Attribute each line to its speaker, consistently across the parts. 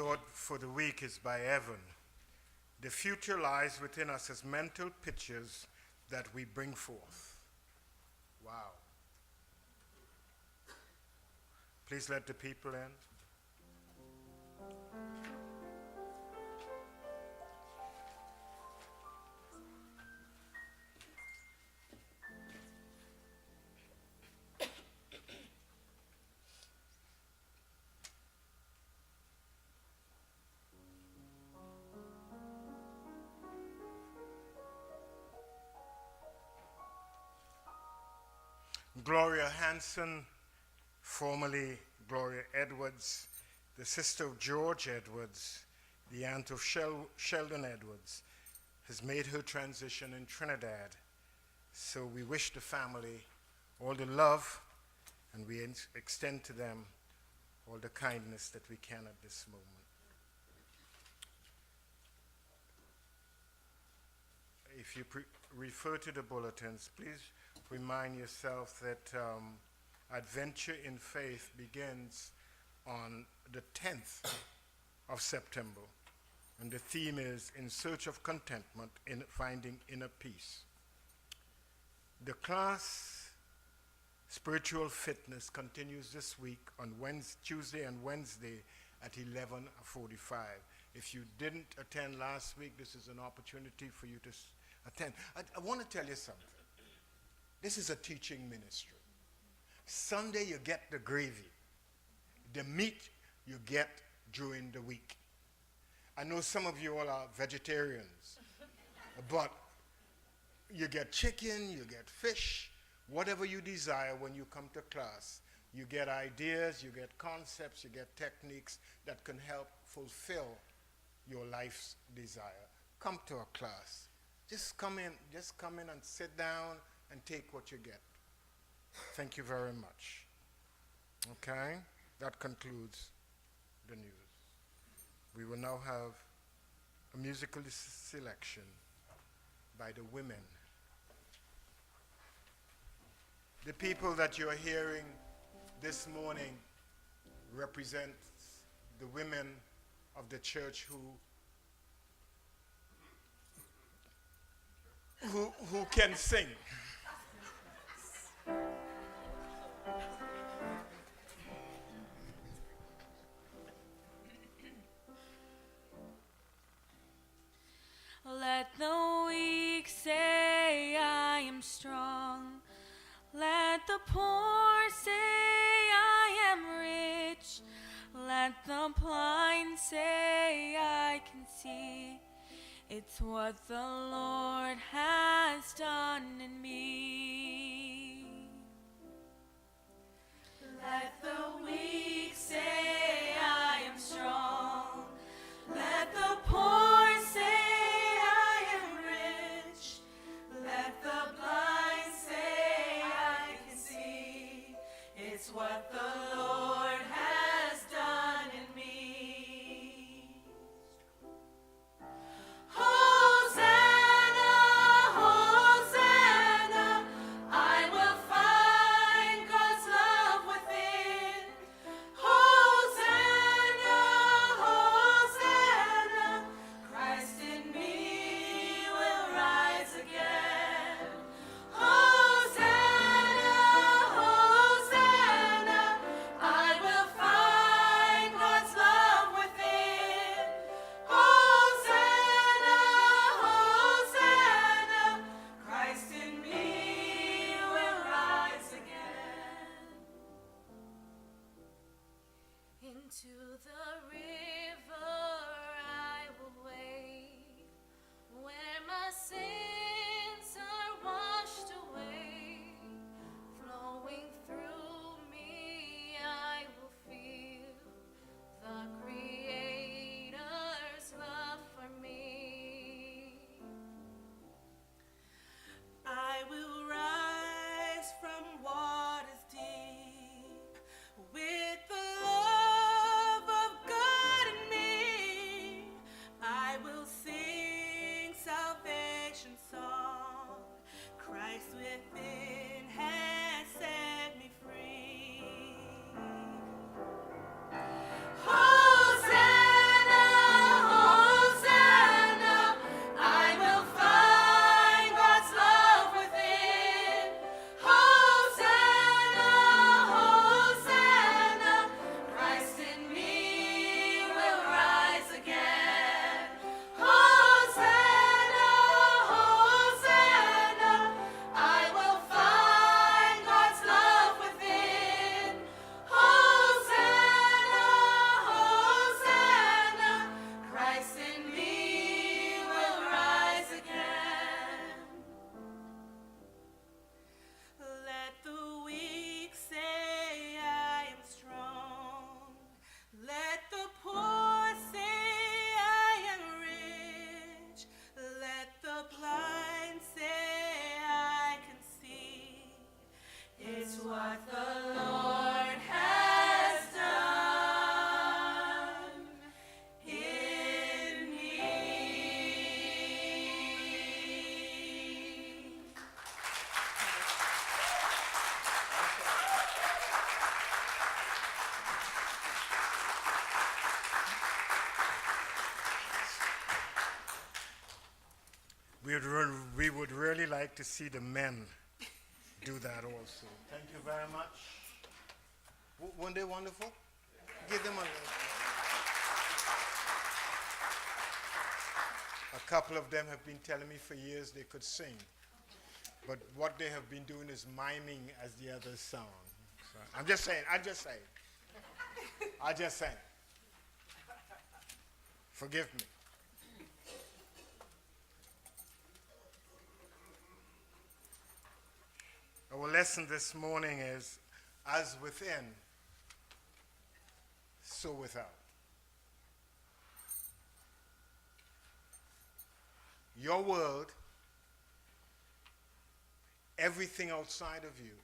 Speaker 1: thought for the week is by Evan. The future lies within us as mental pictures that we bring forth. Wow. Please let the people in. Gloria Hanson, formerly Gloria Edwards, the sister of George Edwards, the aunt of Sheldon Edwards, has made her transition in Trinidad. So we wish the family all the love, and we extend to them all the kindness that we can at this moment. If you refer to the bulletins, please remind yourself that Adventure in Faith begins on the 10th of September, and the theme is In Search of Contentment in Finding Inner Peace. The class Spiritual Fitness continues this week on Tuesday and Wednesday at 11:45. If you didn't attend last week, this is an opportunity for you to attend. I want to tell you something. This is a teaching ministry. Sunday you get the gravy. The meat you get during the week. I know some of you all are vegetarians, but you get chicken, you get fish, whatever you desire when you come to class. You get ideas, you get concepts, you get techniques that can help fulfill your life's desire. Come to a class. Just come in and sit down and take what you get. Thank you very much. Okay? That concludes the news. We will now have a musical selection by the women. The people that you're hearing this morning represent the women of the church who can sing.
Speaker 2: Let the weak say I am strong. Let the poor say I am rich. Let the blind say I can see. It's what the Lord has done in me. Let the weak say I am strong. Let the poor say I am rich. Let the blind say I can see. It's what the Lord has done in me. Hosanna, Hosanna, I will find God's love within. Hosanna, Hosanna, Christ in me will rise again. Hosanna, Hosanna, what the Lord has done in me.
Speaker 1: We would really like to see the men do that also. Thank you very much. Weren't they wonderful? Give them a couple of them have been telling me for years they could sing. But what they have been doing is miming as the others song. So I'm just saying. Forgive me. Our lesson this morning is, as within, so without. Your world, everything outside of you,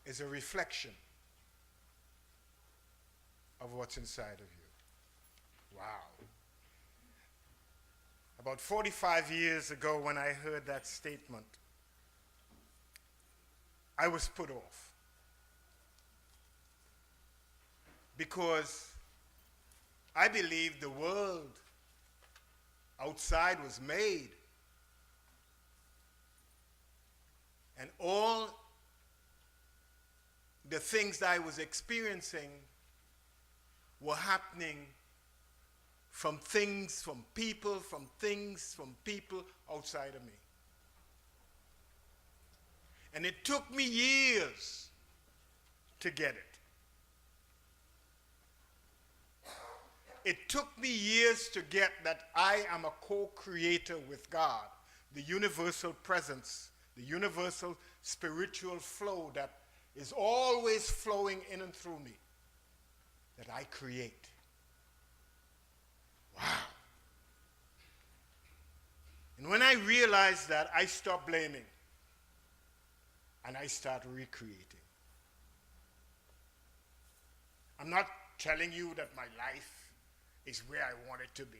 Speaker 1: is a reflection of what's inside of you. Wow. About 45 years ago, when I heard that statement, I was put off. Because I believed the world outside was made. And all the things that I was experiencing were happening from things, from people outside of me. And it took me years to get it. It took me years to get that I am a co-creator with God, the universal presence, the universal spiritual flow that is always flowing in and through me, that I create. Wow. And when I realized that, I stopped blaming and I start recreating. I'm not telling you that my life is where I want it to be,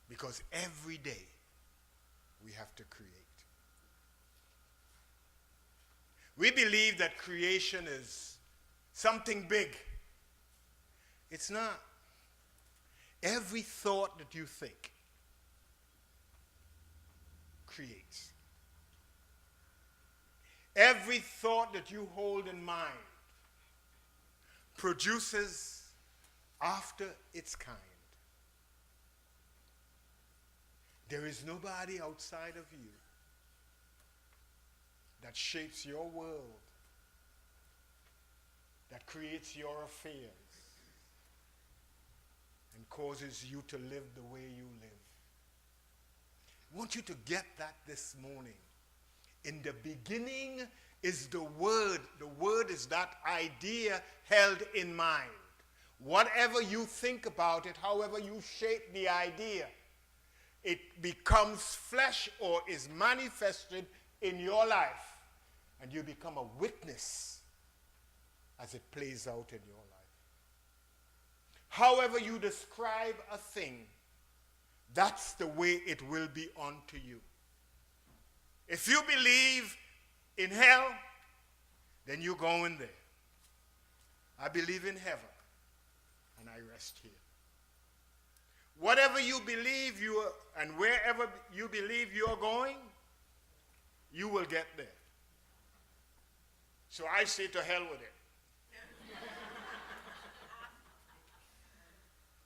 Speaker 1: because every day we have to create. We believe that creation is something big. It's not. Every thought that you think creates. Every thought that you hold in mind produces after its kind. There is nobody outside of you that shapes your world, that creates your affairs, and causes you to live the way you live. I want you to get that this morning. In the beginning is the Word. The Word is that idea held in mind. Whatever you think about it, however you shape the idea, it becomes flesh or is manifested in your life. And you become a witness as it plays out in your life. However you describe a thing, that's the way it will be unto you. If you believe in hell, then you're going there. I believe in heaven, and I rest here. Whatever you believe and wherever you believe you're going, you will get there. So I say to hell with it.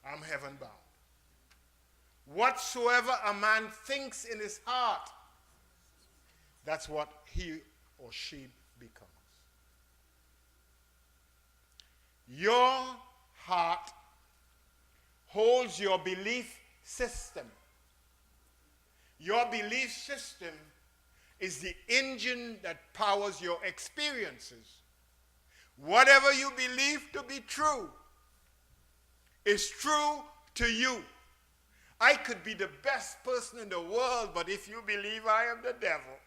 Speaker 1: I'm heaven bound. Whatsoever a man thinks in his heart, that's what he or she becomes. Your heart holds your belief system. Your belief system is the engine that powers your experiences. Whatever you believe to be true is true to you. I could be the best person in the world, but if you believe I am the devil,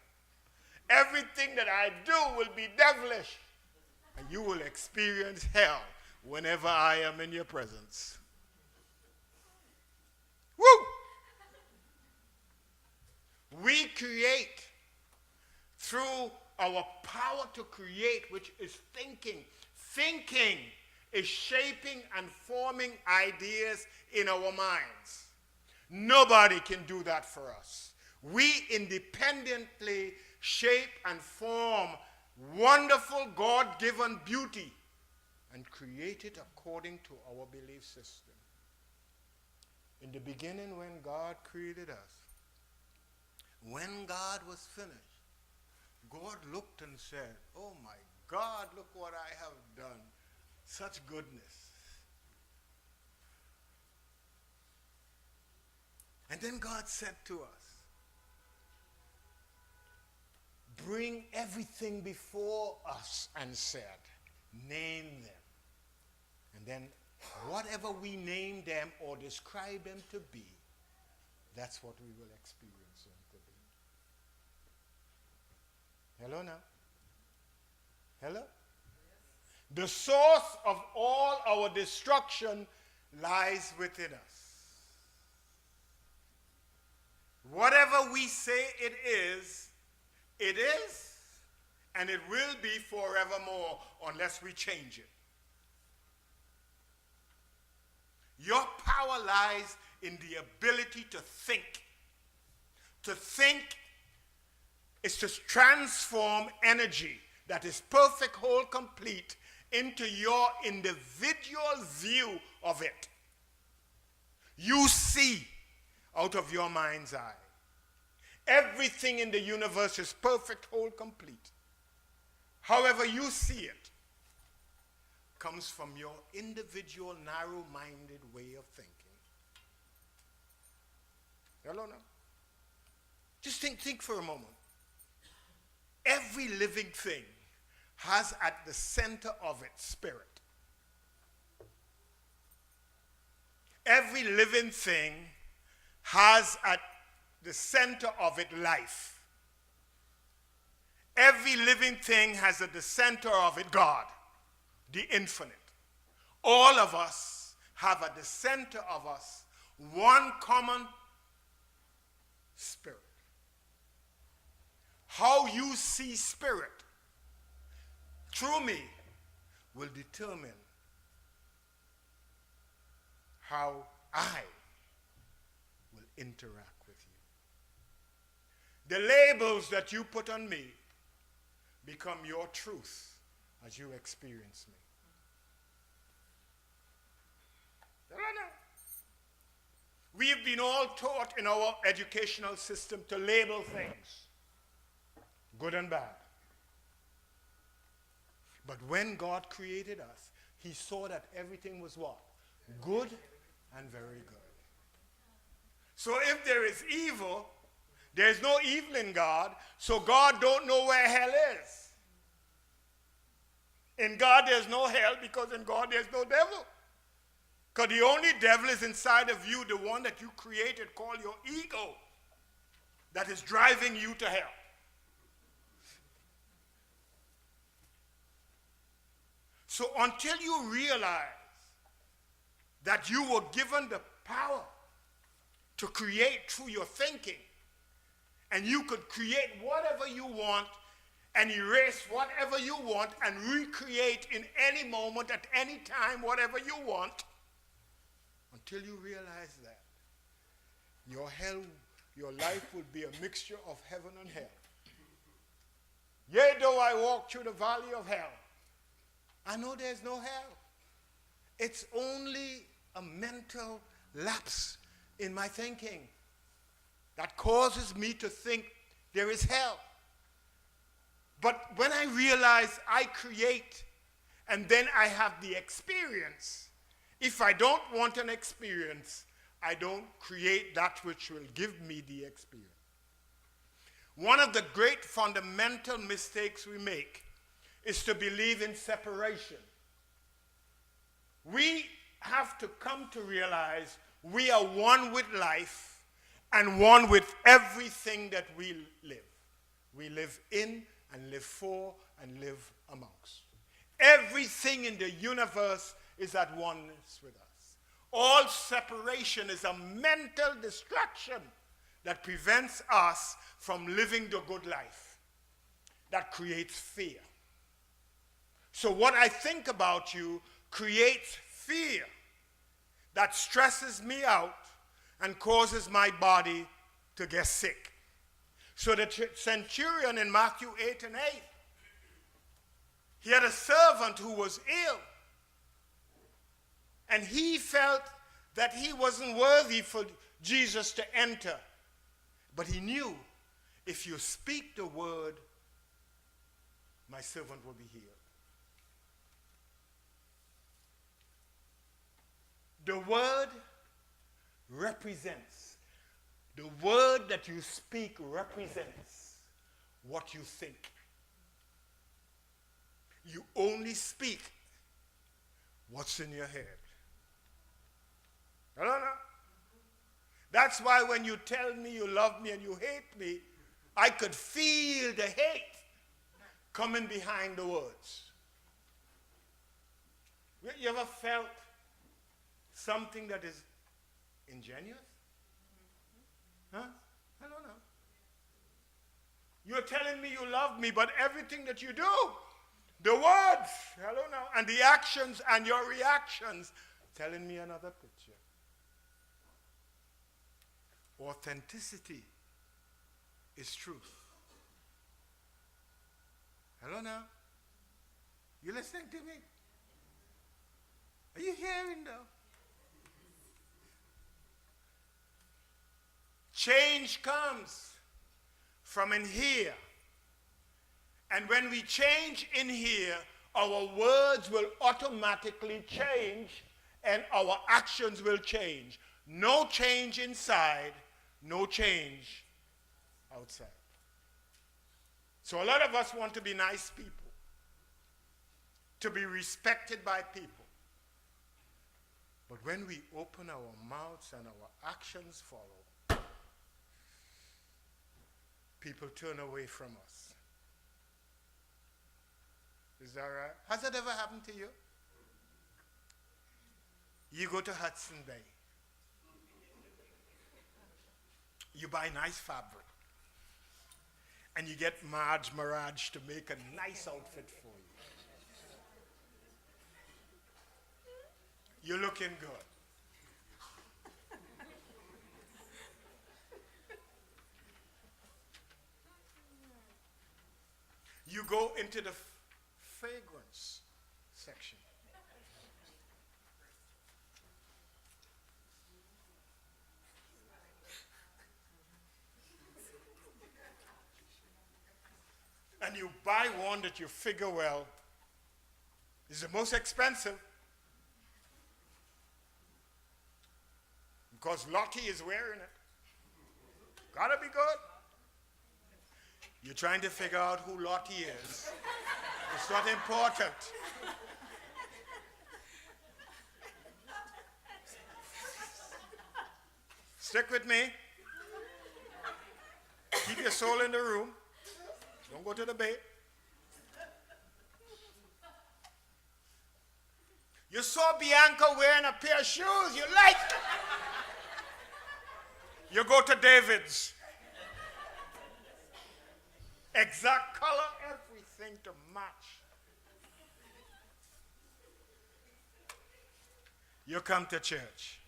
Speaker 1: Everything that I do will be devilish. And you will experience hell whenever I am in your presence. Woo! We create through our power to create, which is thinking. Thinking is shaping and forming ideas in our minds. Nobody can do that for us. We independently shape and form wonderful God-given beauty and create it according to our belief system. In the beginning, when God created us, when God was finished, God looked and said, "Oh my God, look what I have done. Such goodness." And then God said to us, "Bring everything before us," and said, "Name them." And then whatever we name them or describe them to be, that's what we will experience them to be. Hello now? Hello? The source of all our destruction lies within us. Whatever we say it is, and it will be forevermore unless we change it. Your power lies in the ability to think. To think is to transform energy that is perfect, whole, complete into your individual view of it. You see out of your mind's eye. Everything in the universe is perfect, whole, complete. However you see it comes from your individual, narrow-minded way of thinking. Hello now? Just think for a moment. Every living thing has at the center of it spirit. Every living thing has at the center of it life. Every living thing has at the center of it God, the infinite. All of us have at the center of us one common spirit. How you see spirit through me will determine how I will interact with you. The labels that you put on me become your truth as you experience me. We have been all taught in our educational system to label things, good and bad. But when God created us, he saw that everything was what? Good and very good. So if there is evil, there's no evil in God, so God don't know where hell is. In God there's no hell because in God there's no devil. Because the only devil is inside of you, the one that you created called your ego, that is driving you to hell. So until you realize that you were given the power to create through your thinking, and you could create whatever you want and erase whatever you want and recreate in any moment, at any time, whatever you want, until you realize that, your life will be a mixture of heaven and hell. Yea, though I walk through the valley of hell, I know there's no hell. It's only a mental lapse in my thinking that causes me to think there is hell. But when I realize I create and then I have the experience, if I don't want an experience, I don't create that which will give me the experience. One of the great fundamental mistakes we make is to believe in separation. We have to come to realize we are one with life and one with everything that we live. we live in and live for and live amongst. Everything in the universe is at oneness with us. All separation is a mental distraction that prevents us from living the good life, that creates fear. So what I think about you creates fear that stresses me out and causes my body to get sick. So the centurion in Matthew 8 and 8, he had a servant who was ill. And he felt that he wasn't worthy for Jesus to enter. But he knew, if you speak the word, my servant will be healed. The word represents. The word that you speak represents what you think. You only speak what's in your head. I don't know. That's why when you tell me you love me and you hate me, I could feel the hate coming behind the words. You ever felt something that is ingenuous? Huh? I don't know. You're telling me you love me, but everything that you do, the words, I don't know, and the actions and your reactions, telling me another picture. Authenticity is truth. Hello now? You listening to me? Are you hearing though? Change comes from in here. And when we change in here, our words will automatically change and our actions will change. No change inside, no change outside. So a lot of us want to be nice people, to be respected by people. But when we open our mouths and our actions follow, people turn away from us. Is that right? Has that ever happened to you? You go to Hudson Bay. You buy nice fabric. And you get Marge to make a nice outfit for you. You're looking good. You go into the fragrance section. And you buy one that you figure, well, is the most expensive. Because Lottie is wearing it. Gotta be good. You're trying to figure out who Lottie is. It's not important. Stick with me. Keep your soul in the room. Don't go to the bed. You saw Bianca wearing a pair of shoes you like. You go to David's. Exact color, everything to match. You come to church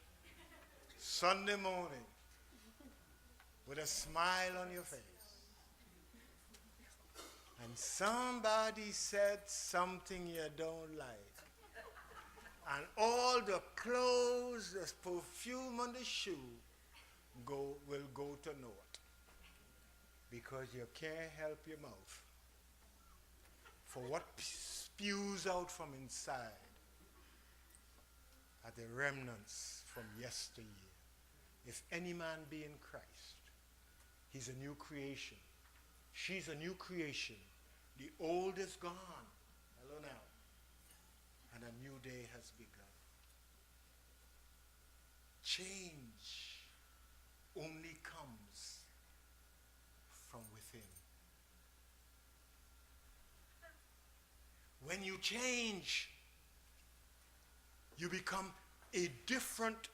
Speaker 1: Sunday morning with a smile on your face. And somebody said something you don't like. And all the clothes, the perfume on the shoe will go to naught. Because you can't help your mouth. For what spews out from inside are the remnants from yesteryear. If any man be in Christ, he's a new creation. She's a new creation. The old is gone. Hello now. And a new day has begun. Change only comes from within. when you change, you become a different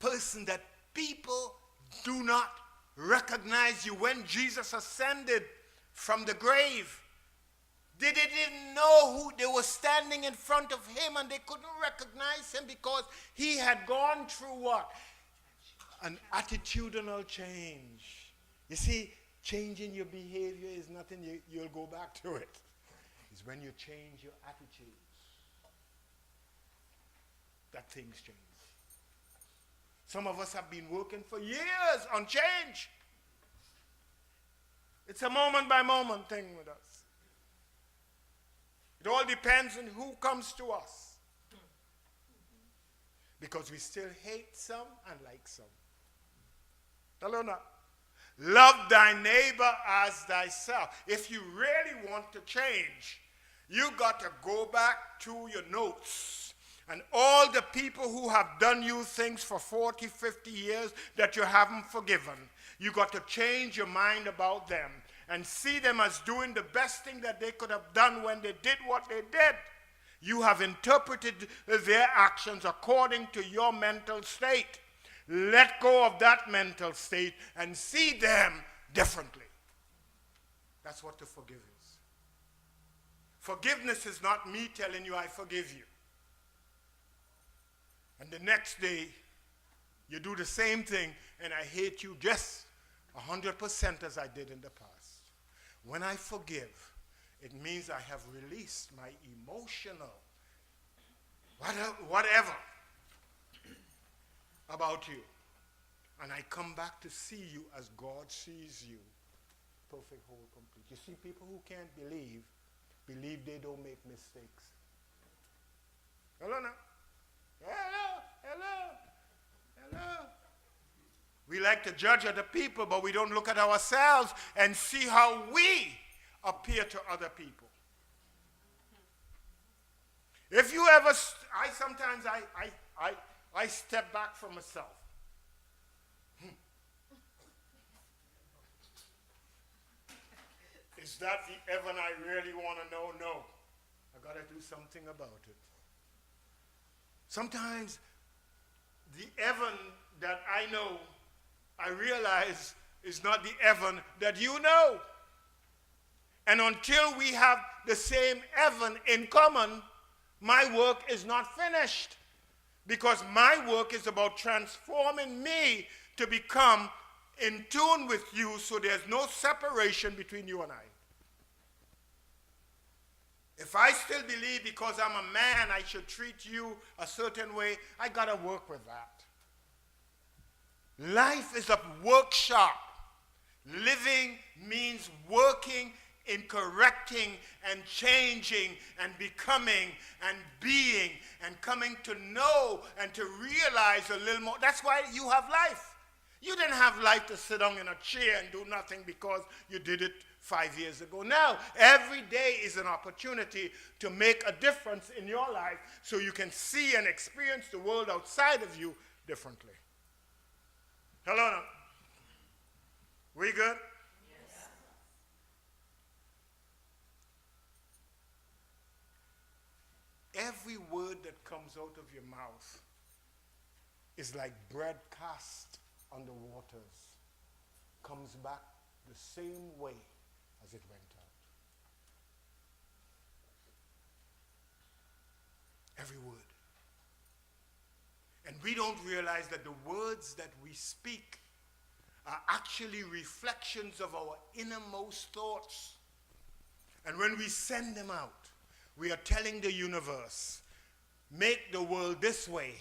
Speaker 1: person that people do not recognize you. When Jesus ascended from the grave, they didn't know who they were standing in front of him, and they couldn't recognize him because he had gone through what? An attitudinal change. You see, changing your behavior is nothing, you'll go back to it. It's when you change your attitudes that things change. Some of us have been working for years on change. It's a moment by moment thing with us. It all depends on who comes to us. Because we still hate some and like some. Hello now. Love thy neighbor as thyself. If you really want to change, you got to go back to your notes. And all the people who have done you things for 40, 50 years that you haven't forgiven, you got to change your mind about them and see them as doing the best thing that they could have done when they did what they did. You have interpreted their actions according to your mental state. Let go of that mental state and see them differently. That's what to forgive is. Forgiveness is not me telling you I forgive you. And the next day, you do the same thing, and I hate you just 100% as I did in the past. When I forgive, it means I have released my emotional, whatever, about you. And I come back to see you as God sees you. Perfect, whole, complete. You see, people who can't believe they don't make mistakes. Hello now. Hello. We like to judge other people, but we don't look at ourselves and see how we appear to other people. If you ever, sometimes I step back from myself. Is that the Evan I really want to know? No. I got to do something about it. Sometimes the Evan that I know, I realize is not the Evan that you know. And until we have the same Evan in common, my work is not finished. Because my work is about transforming me to become in tune with you so there's no separation between you and I. If I still believe because I'm a man I should treat you a certain way, I got to work with that. Life is a workshop. Living means working in correcting and changing and becoming and being and coming to know and to realize a little more. That's why you have life. You didn't have life to sit down in a chair and do nothing because you did it 5 years ago. Now, every day is an opportunity to make a difference in your life so you can see and experience the world outside of you differently. Hello now. We good?
Speaker 2: Yes.
Speaker 1: Every word that comes out of your mouth is like bread cast on the waters. Comes back the same way as it went out. Every word. And we don't realize that the words that we speak are actually reflections of our innermost thoughts. And when we send them out, we are telling the universe, make the world this way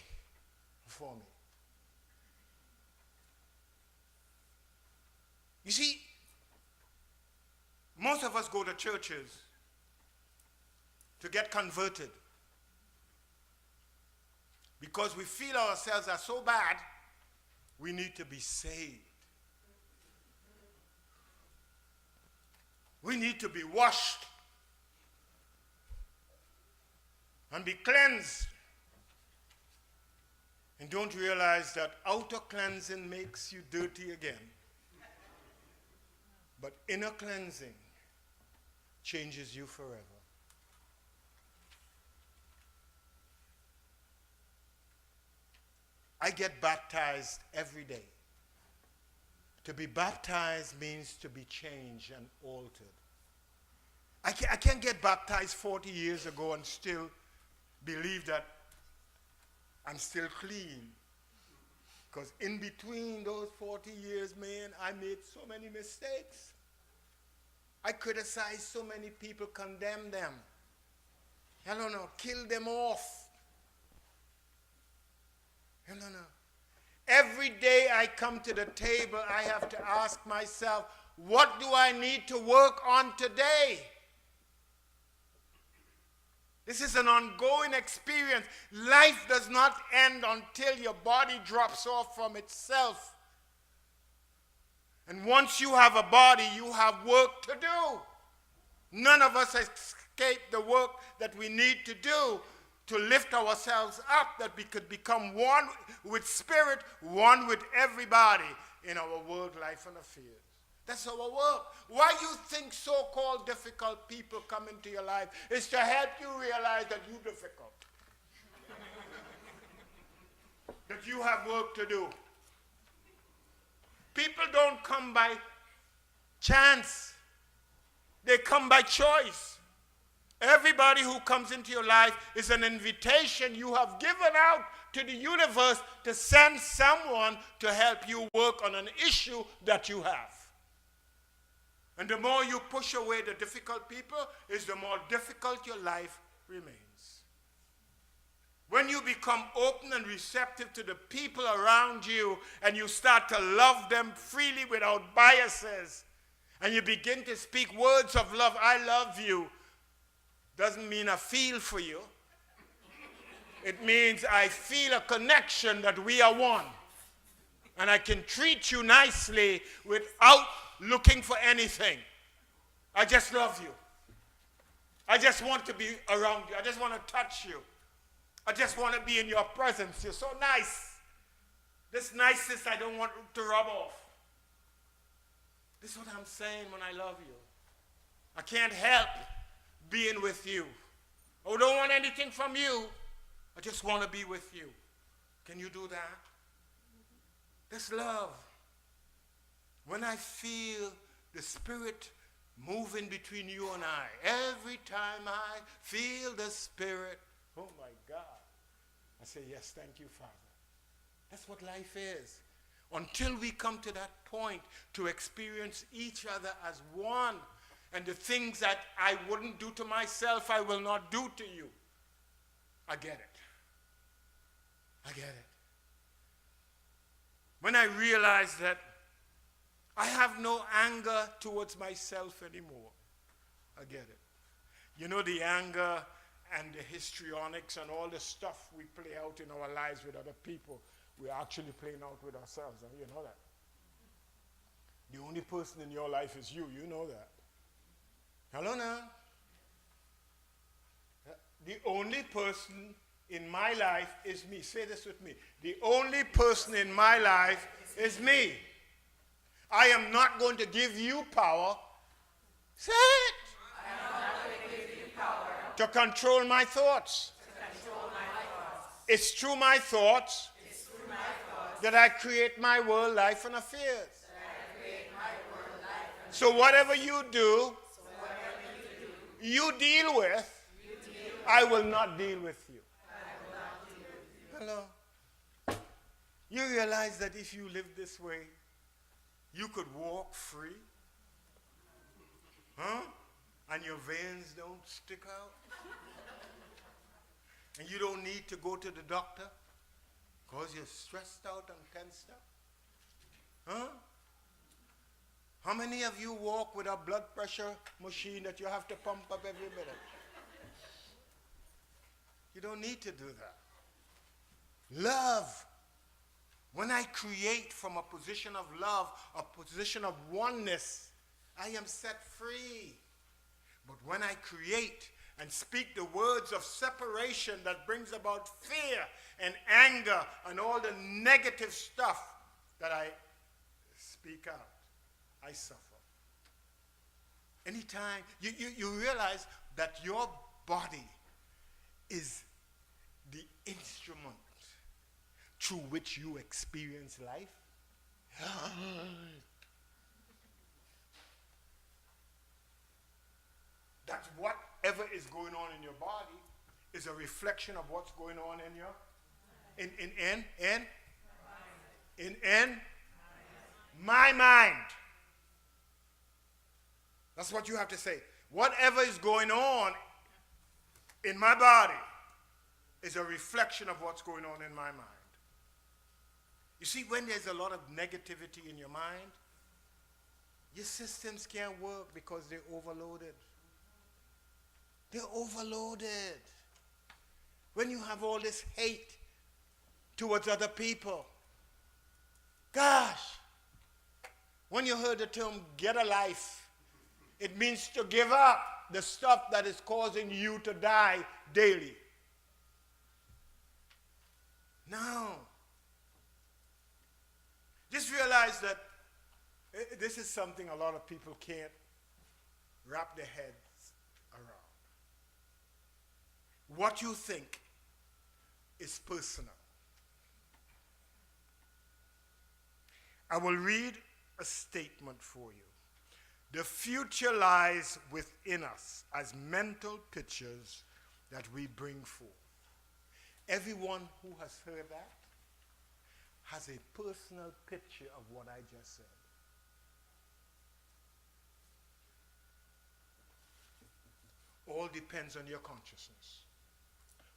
Speaker 1: for me. You see, most of us go to churches to get converted because we feel ourselves are so bad, we need to be saved. We need to be washed and be cleansed. And don't realize that outer cleansing makes you dirty again. But inner cleansing changes you forever. I get baptized every day. To be baptized means to be changed and altered. I can't get baptized 40 years ago and still believe that I'm still clean. Because in between those 40 years, man, I made so many mistakes. I criticized so many people, condemned them. I don't know, killed them off. I don't know. Every day I come to the table, I have to ask myself, what do I need to work on today? This is an ongoing experience. Life does not end until your body drops off from itself. And once you have a body, you have work to do. None of us escape the work that we need to do to lift ourselves up, that we could become one with spirit, one with everybody in our world, life, and affairs. That's our work. Why you think so-called difficult people come into your life is to help you realize that you're difficult. That you have work to do. People don't come by chance. They come by choice. Everybody who comes into your life is an invitation you have given out to the universe to send someone to help you work on an issue that you have. And the more you push away the difficult people, is the more difficult your life remains. When you become open and receptive to the people around you, and you start to love them freely without biases, and you begin to speak words of love, I love you, doesn't mean I feel for you. It means I feel a connection that we are one. And I can treat you nicely without looking for anything. I just love you. I just want to be around you. I just want to touch you. I just want to be in your presence. You're so nice. This niceness I don't want to rub off. This is what I'm saying when I love you. I can't help being with you. I don't want anything from you. I just want to be with you. Can you do that? That's love. When I feel the Spirit moving between you and I, every time I feel the Spirit, oh my God, I say, yes, thank you, Father. That's what life is. Until we come to that point to experience each other as one, and the things that I wouldn't do to myself, I will not do to you. I get it. I get it. When I realize that I have no anger towards myself anymore, I get it. You know, the anger and the histrionics and all the stuff we play out in our lives with other people, we're actually playing out with ourselves. You know that. The only person in your life is you. You know that. Hello now. The only person in my life is me. Say this with me. The only person in my life is me. I am not going to give you power. Say it.
Speaker 2: I am not going to give you power
Speaker 1: to control my thoughts. It's through my thoughts that I create my world, life, and affairs. So whatever you do, you deal with, I will not deal with you. Hello. You realize that if you live this way, you could walk free? Huh? And your veins don't stick out? And you don't need to go to the doctor because you're stressed out and tensed up? Huh? How many of you walk with a blood pressure machine that you have to pump up every minute? You don't need to do that. Love. When I create from a position of love, a position of oneness, I am set free. But when I create and speak the words of separation that brings about fear and anger and all the negative stuff that I speak out, I suffer. Anytime you realize that your body is the instrument through which you experience life? That whatever is going on in your body is a reflection of what's going on in your in my mind. That's what you have to say. Whatever is going on in my body is a reflection of what's going on in my mind. You see, when there's a lot of negativity in your mind, your systems can't work because they're overloaded. They're overloaded. When you have all this hate towards other people, gosh, when you heard the term get a life, it means to give up the stuff that is causing you to die daily. No. Just realize that this is something a lot of people can't wrap their heads around. What you think is personal. I will read a statement for you. The future lies within us as mental pictures that we bring forth. Everyone who has heard that has a personal picture of what I just said. All depends on your consciousness.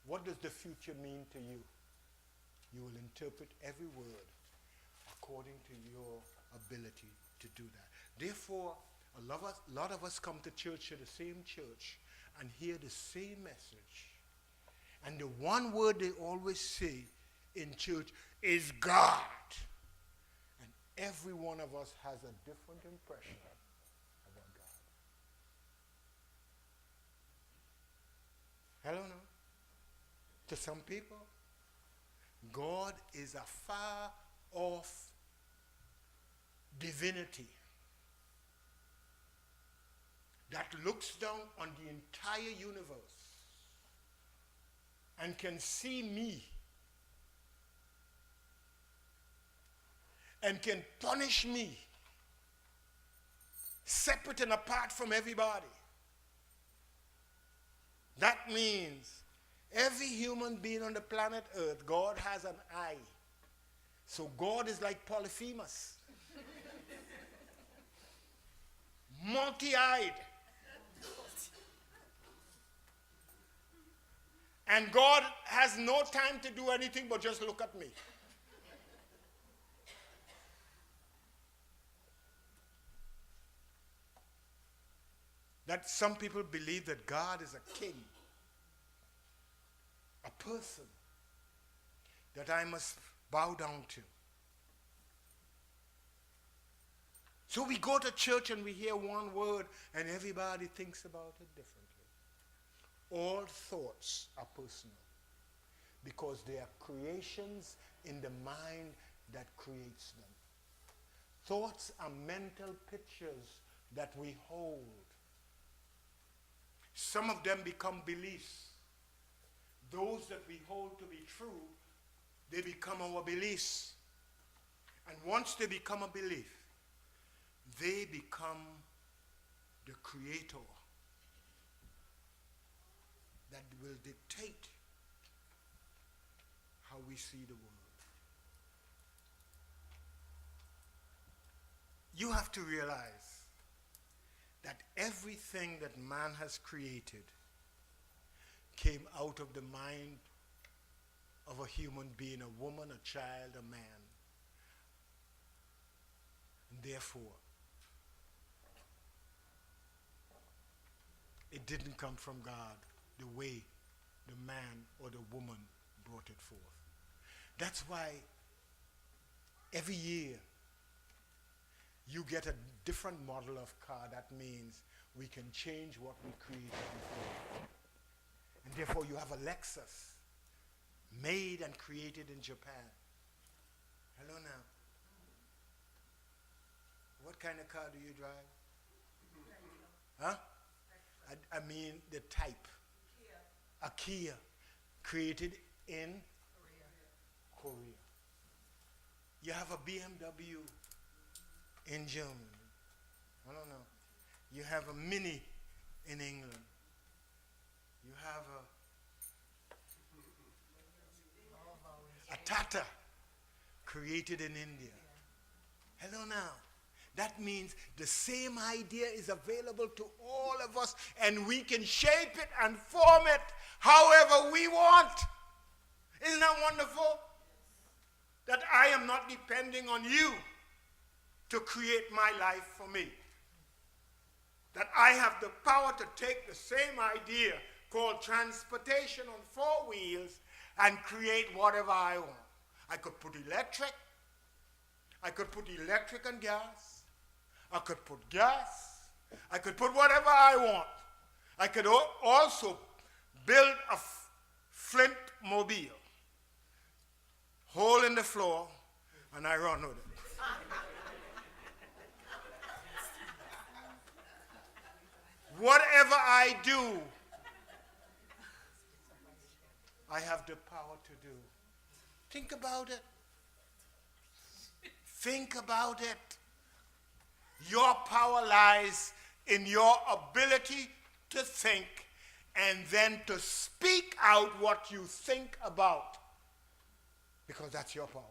Speaker 1: What does the future mean to you? You will interpret every word according to your ability to do that. Therefore, a lot of us come to church, to the same church, and hear the same message. And the one word they always say in church is God. And every one of us has a different impression about God. Hello, no? To some people, God is a far off divinity that looks down on the entire universe and can see me and can punish me separate and apart from everybody. That means every human being on the planet Earth, God has an eye. So God is like Polyphemus. Multi-eyed. And God has no time to do anything but just look at me. That some people believe that God is a king, a person that I must bow down to. So we go to church and we hear one word and everybody thinks about it differently. All thoughts are personal because they are creations in the mind that creates them. Thoughts are mental pictures that we hold. Some of them become beliefs. Those that we hold to be true, they become our beliefs. And once they become a belief, they become the creator that will dictate how we see the world. You have to realize that everything that man has created came out of the mind of a human being, a woman, a child, a man. And therefore, it didn't come from God the way the man or the woman brought it forth. That's why every year you get a different model of car. That means we can change what we created before. And therefore you have a Lexus made and created in Japan. Hello now. What kind of car do you drive? Huh? I mean the type. A Kia created in Korea. You have a BMW in Germany. I don't know. You have a Mini in England. You have a Tata created in India. Hello now. That means the same idea is available to all of us, and we can shape it and form it however we want. Isn't that wonderful? That I am not depending on you to create my life for me. That I have the power to take the same idea called transportation on 4 wheels and create whatever I want. I could put electric. I could put electric and gas. I could put gas. I could put whatever I want. I could also build a Flint mobile. Hole in the floor, and I run with it. Whatever I do, I have the power to do. Think about it. Think about it. Your power lies in your ability to think and then to speak out what you think about, because that's your power.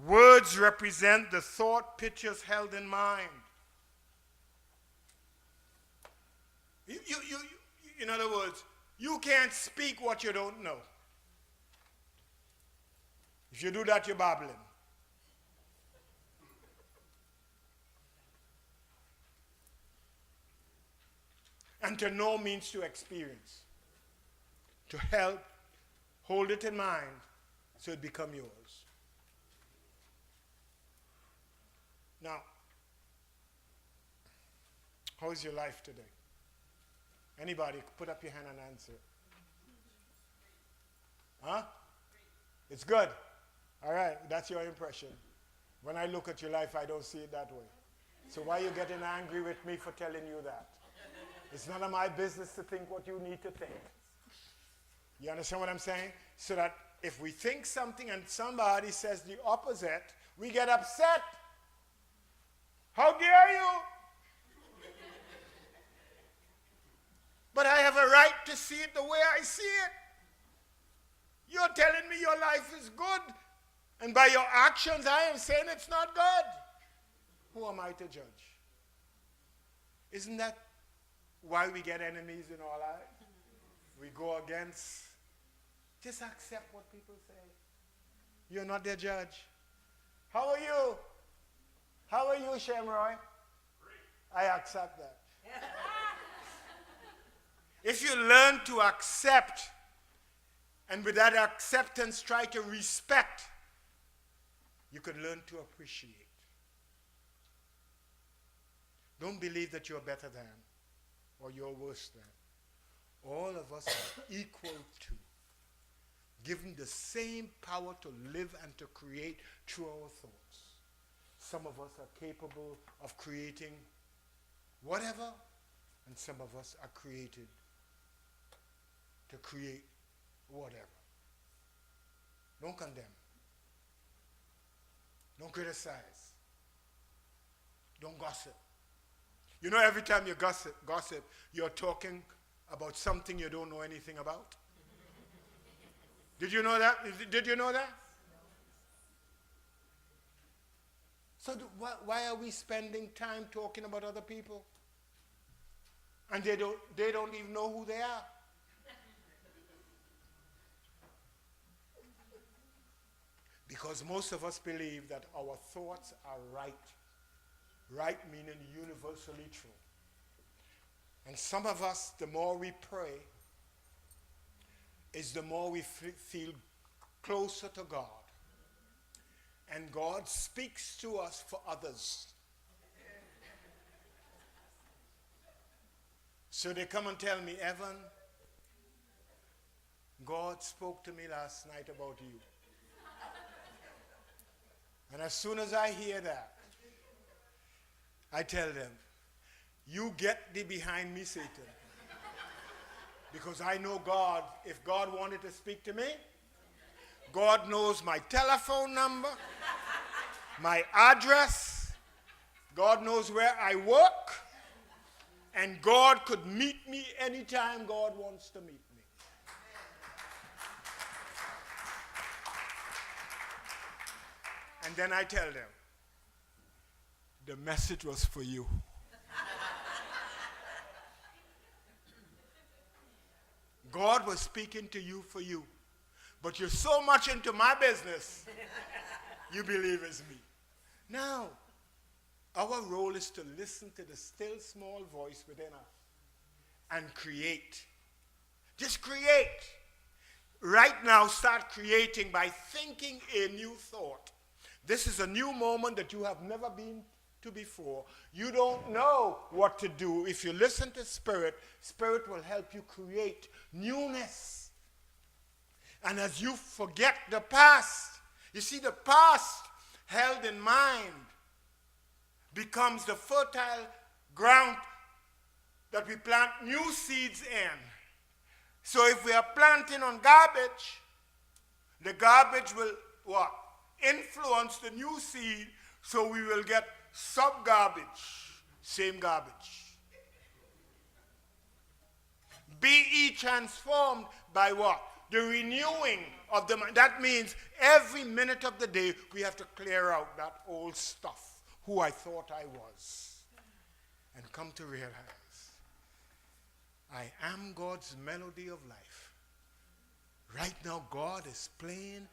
Speaker 1: Words represent the thought pictures held in mind. In other words, you can't speak what you don't know. If you do that, you're babbling. And to know means to experience, to help, hold it in mind so it become yours. Now, how is your life today? Anybody, put up your hand and answer. Huh? It's good. All right, that's your impression. When I look at your life, I don't see it that way. So why are you getting angry with me for telling you that? It's none of my business to think what you need to think. You understand what I'm saying? So that if we think something and somebody says the opposite, we get upset. How dare you? But I have a right to see it the way I see it. You're telling me your life is good, and by your actions I am saying it's not good. Who am I to judge? Isn't that why we get enemies in our lives? We go against. Just accept what people say. You're not their judge. How are you? How are you, Shamroy? I accept that. If you learn to accept, and with that acceptance try to respect, you can learn to appreciate. Don't believe that you're better than or you're worse than. All of us are equal to, given the same power to live and to create through our thoughts. Some of us are capable of creating whatever, and some of us are created to create whatever. Don't condemn. Don't criticize. Don't gossip. You know, every time you gossip, you're talking about something you don't know anything about. Did you know that? Did you know that? So why are we spending time talking about other people? And they don't even know who they are. Because most of us believe that our thoughts are right. Right meaning universally true. And some of us, the more we pray, is the more we feel closer to God. And God speaks to us for others. So they come and tell me, Evan, God spoke to me last night about you. And as soon as I hear that, I tell them, you get thee behind me, Satan. Because I know God, if God wanted to speak to me, God knows my telephone number, my address. God knows where I work. And God could meet me anytime God wants to meet me. And then I tell them, the message was for you. God was speaking to you for you. But you're so much into my business, you believe it's me. Now, our role is to listen to the still small voice within us and create. Just create. Right now, start creating by thinking a new thought. This is a new moment that you have never been to before. You don't know what to do. If you listen to Spirit, Spirit will help you create newness. And as you forget the past, you see, the past held in mind becomes the fertile ground that we plant new seeds in. So if we are planting on garbage, the garbage will what? Influence the new seed, so we will get sub-garbage, same garbage. Be ye transformed by what? The renewing of the mind. That means every minute of the day we have to clear out that old stuff, who I thought I was, and come to realize I am God's melody of life. Right now God is playing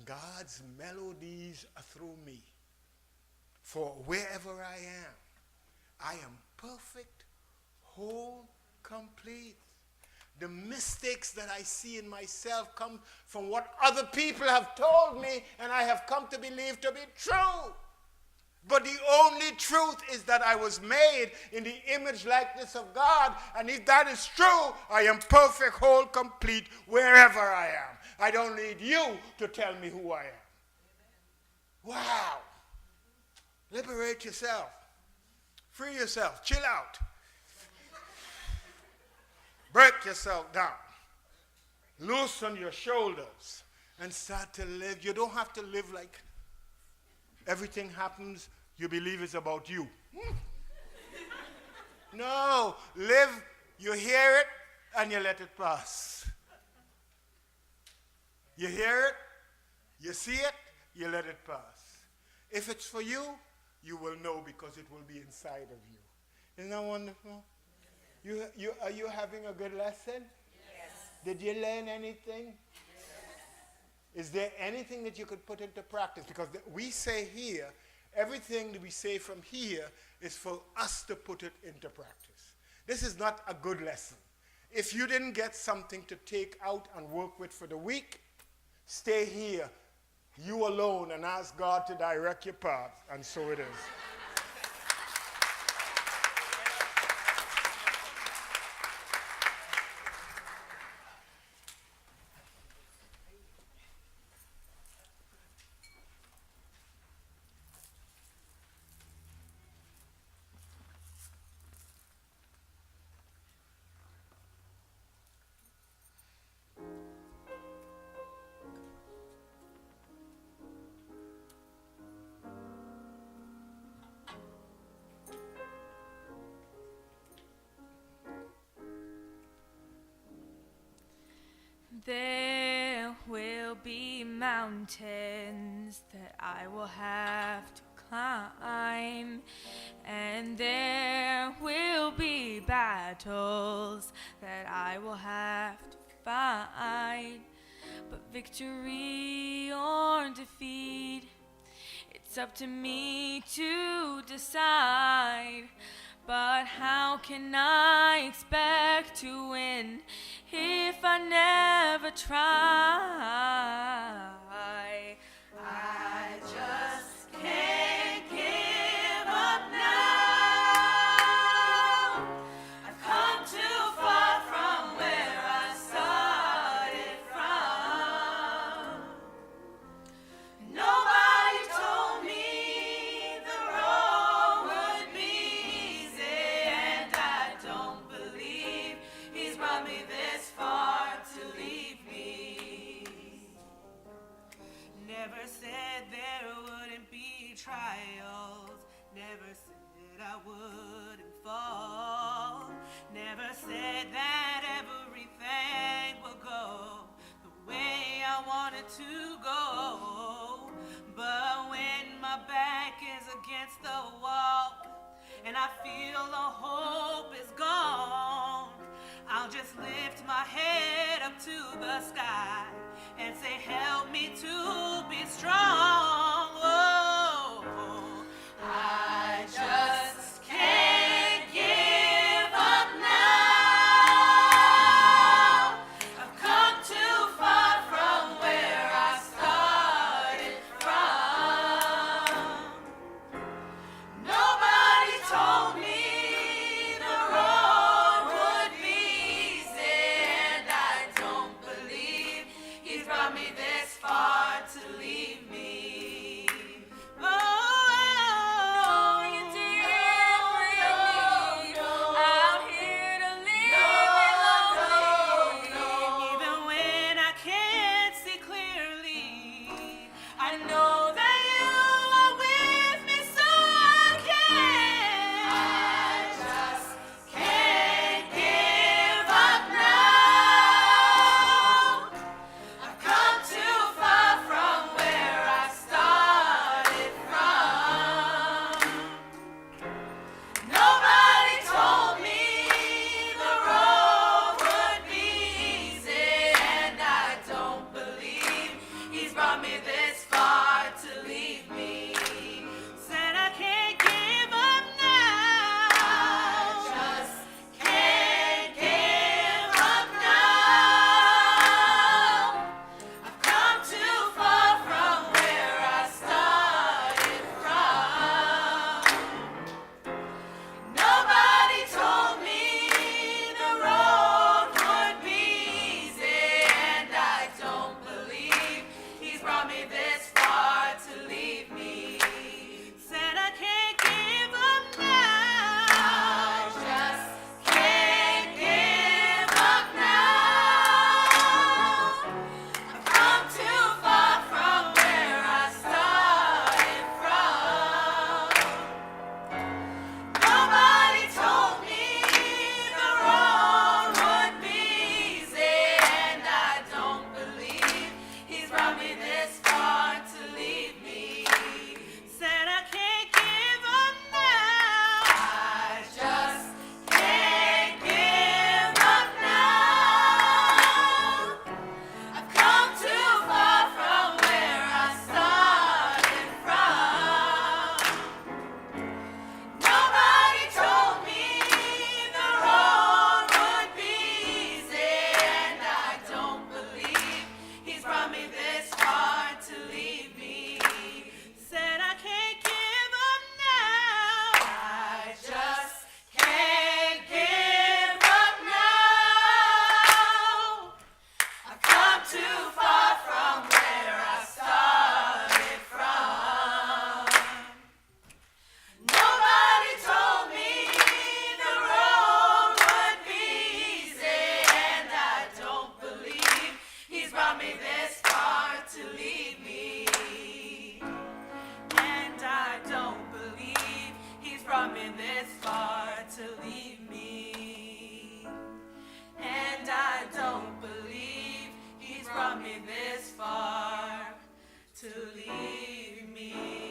Speaker 1: God's melodies through me. For wherever I am perfect, whole, complete. The mistakes that I see in myself come from what other people have told me, and I have come to believe to be true. But the only truth is that I was made in the image likeness of God, and if that is true, I am perfect, whole, complete, wherever I am. I don't need you to tell me who I am. Wow. Liberate yourself. Free yourself. Chill out. Break yourself down. Loosen your shoulders and start to live. You don't have to live like everything happens, you believe it's about you. No, live, you hear it, and you let it pass. You hear it, you see it, you let it pass. If it's for you, you will know because it will be inside of you. Isn't that wonderful? Are you having a good lesson? Yes. Did you learn anything? Is there anything that you could put into practice? Because we say here, everything that we say from here is for us to put it into practice. This is not a good lesson. If you didn't get something to take out and work with for the week, stay here, you alone, and ask God to direct your path, and so it is.
Speaker 2: There will be mountains that I will have to climb, and there will be battles that I will have to fight. But victory or defeat, it's up to me to decide. But how can I expect to win if I never try? I just can't give up now. I've come too far from where I started from. Nobody told me the road would be easy, and I don't believe He's brought me this far to leave me. I wouldn't fall. Never said that everything would go the way I wanted to go. But when my back is against the wall and I feel the hope is gone, I'll just lift my head up to the sky and say, help me to be strong. Oh, I just can't give up now. I've come too far from where I started from. Nobody told me the road would be easy, and I don't believe he's brought me this far to leave me. Oh, you didn't bring me out here to leave me lonely. Even when I can't see clearly, I know that you are with me, so I just can't give up now. I've come too far from where I started from. Nobody told me the road would be easy, and I don't believe he's brought me this far to leave me. Said I can't give up now. I just can't give up now. I've come too far from where I started from. Nobody told me the road would be easy, and I don't believe he's brought me this far to leave me. Said I can't give up now. I just can't give up now. I've come too far from where I started from. Nobody told me the road would be easy, and I don't believe he's brought me this far to leave me. Said I can't give up now. I just can't give up now. I've come too far from where I started from. Nobody told me the road would be easy, and I don't believe he's brought me this far to leave me. Said I can't give up now. I just can't give up now. I've come too far from where I started from. Nobody told me the road would be easy, and I don't believe he's brought me this far to leave me. And I don't believe he's brought me this far to leave me. And I don't believe he's brought me this far to leave me.